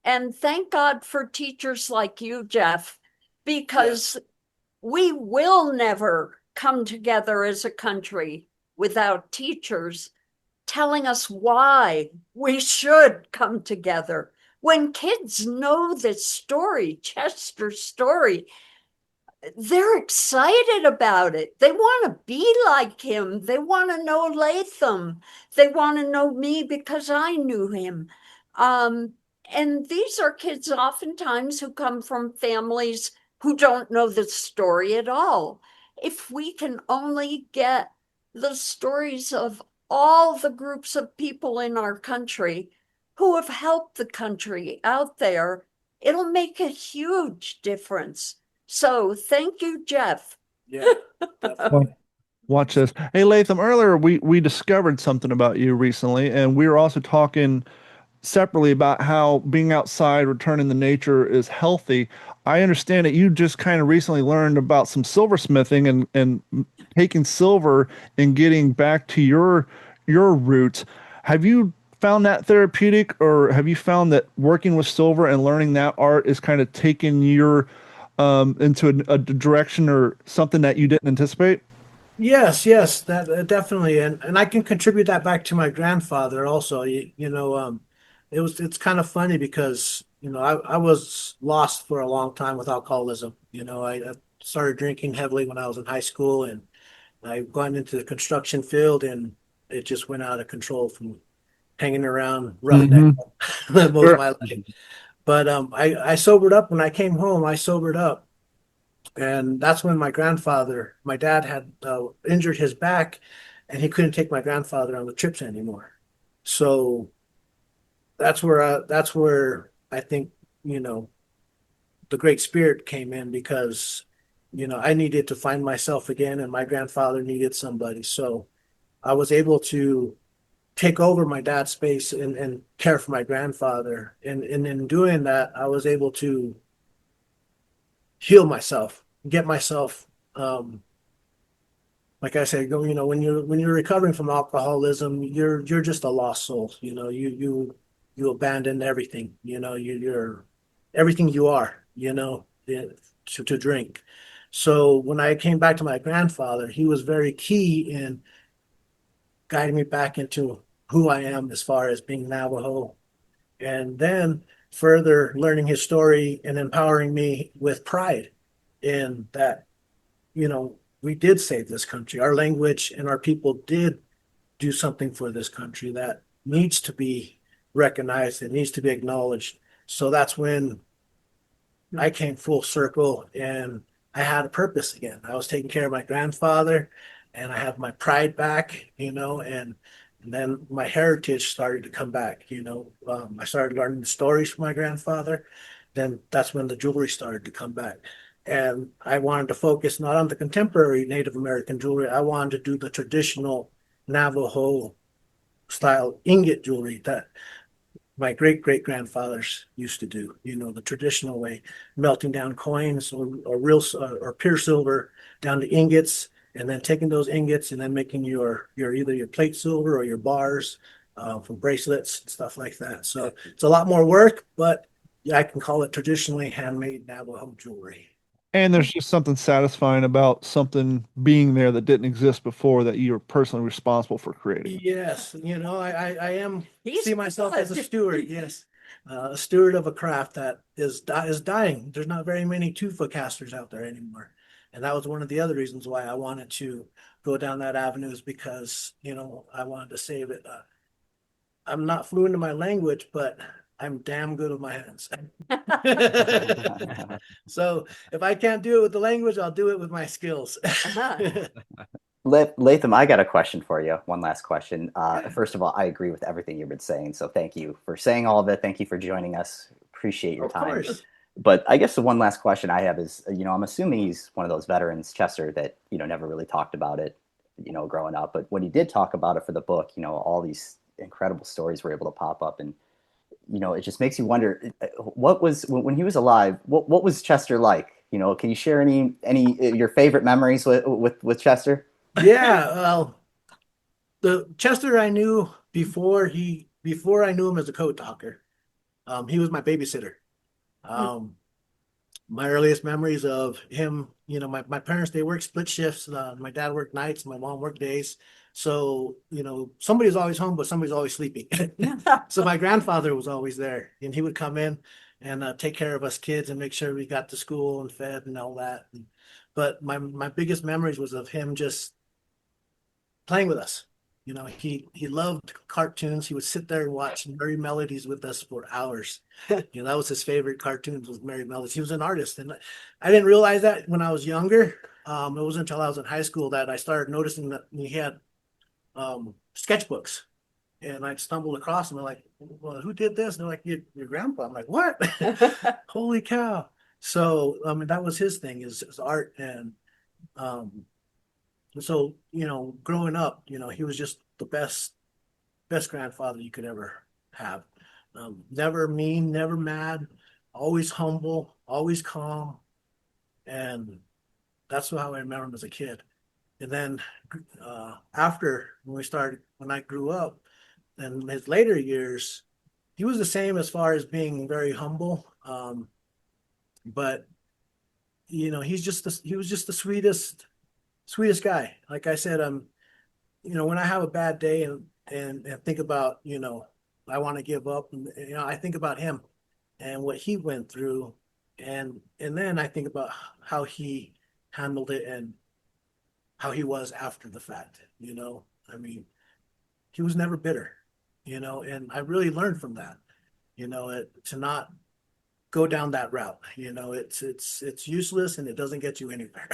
And thank God for teachers like you, Jeff, because we will never come together as a country without teachers telling us why we should come together. When kids know this story, Chester's story, they're excited about it. They want to be like him. They want to know Latham. They want to know me because I knew him. And these are kids oftentimes who come from families who don't know the story at all. If we can only get the stories of all the groups of people in our country who have helped the country out there, it'll make a huge difference. So thank you, Jeff. Yeah. Watch this. Hey, Latham, earlier we discovered something about you recently, and we were also talking separately about how being outside, returning to nature is healthy. I understand that you just kind of recently learned about some silversmithing and taking silver and getting back to your roots. Have you found that therapeutic, or have you found that working with silver and learning that art is kind of taking your into a direction or something that you didn't anticipate? Yes, that definitely, and I can contribute that back to my grandfather also. It's kind of funny because I was lost for a long time with alcoholism. I started drinking heavily when I was in high school, and I went into the construction field, and it just went out of control from hanging around roughneck most Sure. of my life. But I sobered up when I came home. I sobered up. And that's when my dad had injured his back, and he couldn't take my grandfather on the trips anymore. So that's where I think, the Great Spirit came in, because, I needed to find myself again, and my grandfather needed somebody. So I was able to take over my dad's space and care for my grandfather. And in doing that, I was able to heal myself, get myself, like I said, when you're recovering from alcoholism, you're just a lost soul. You abandon everything. You're everything you are. To drink. So when I came back to my grandfather, he was very key in guiding me back into who I am as far as being Navajo, and then further learning his story and empowering me with pride in that, we did save this country. Our language and our people did do something for this country that needs to be recognized. It needs to be acknowledged. So that's when I came full circle, and I had a purpose again. I was taking care of my grandfather, and I have my pride back, and then my heritage started to come back. I started learning the stories from my grandfather. Then that's when the jewelry started to come back. And I wanted to focus not on the contemporary Native American jewelry. I wanted to do the traditional Navajo style ingot jewelry that my great grandfathers used to do, the traditional way, melting down coins or real or pure silver down to ingots, and then taking those ingots and then making your either your plate silver or your bars for bracelets and stuff like that. So it's a lot more work, but yeah, I can call it traditionally handmade Navajo jewelry. And there's just something satisfying about something being there that didn't exist before that you're personally responsible for creating. Yes, I am He's see myself as a good. steward. Yes, a steward of a craft that is dying. There's not very many two-foot casters out there anymore, and that was one of the other reasons why I wanted to go down that avenue is because I wanted to save it. I'm not fluent in my language, but I'm damn good with my hands. So if I can't do it with the language, I'll do it with my skills. Latham, I got a question for you. One last question. First of all, I agree with everything you've been saying. So thank you for saying all of it. Thank you for joining us. Appreciate your Of time. course. But I guess the one last question I have is, I'm assuming he's one of those veterans, Chester, that, never really talked about it, growing up. But when he did talk about it for the book, all these incredible stories were able to pop up. And, it just makes you wonder, what was, when he was alive, what was Chester like? Can you share any your favorite memories with Chester? Yeah, well, the Chester I knew before I knew him as a code talker. He was my babysitter. My earliest memories of him, my parents, they worked split shifts. My dad worked nights, my mom worked days. So, somebody's always home, but somebody's always sleeping. So my grandfather was always there, and he would come in and take care of us kids and make sure we got to school and fed and all that. But my biggest memories was of him just playing with us. He loved cartoons. He would sit there and watch Merry Melodies with us for hours. That was his favorite cartoons was Merry Melodies. He was an artist, and I didn't realize that when I was younger. It wasn't until I was in high school that I started noticing that he had sketchbooks, and I'd stumbled across them. I'm like, well, who did this? And they're like, your grandpa. I'm like, what? Holy cow! So that was his thing, is art, and so, growing up, he was just the best grandfather you could ever have. Never mean, never mad, always humble, always calm. And that's how I remember him as a kid. And then after when I grew up, and his later years, he was the same as far as being very humble. But he was just the sweetest guy. Like I said, when I have a bad day and think about, I want to give up, and I think about him and what he went through, and then I think about how he handled it and how he was after the fact. He was never bitter, and I really learned from that, to not go down that route. It's useless and it doesn't get you anywhere.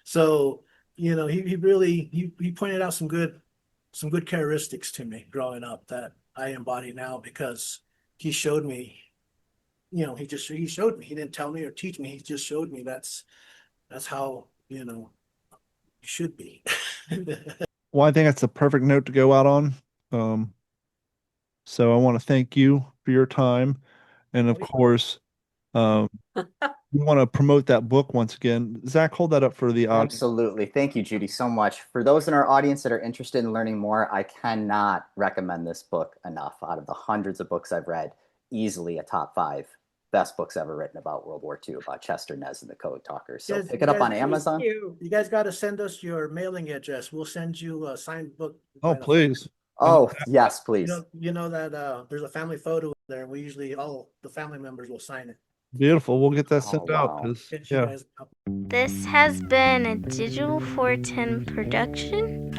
So, he really pointed out some good characteristics to me growing up that I embody now, because he showed me, he showed me. He didn't tell me or teach me. He just showed me that's how, you should be. Well, I think that's the perfect note to go out on. So I want to thank you for your time. And of course, we want to promote that book once again. Zach, hold that up for the audience. Absolutely. Thank you, Judy, so much. For those in our audience that are interested in learning more, I cannot recommend this book enough. Out of the hundreds of books I've read, easily a top 5 best books ever written about World War II, about Chester Nez and the Code Talkers. So pick it up on Amazon. You guys got to send us your mailing address. We'll send you a signed book. Oh, please. Oh, yes, please. You know that there's a family photo there, and we usually all the family members will sign it. Beautiful. We'll get that sent out. Wow. Yeah. This has been a Digital 410 production.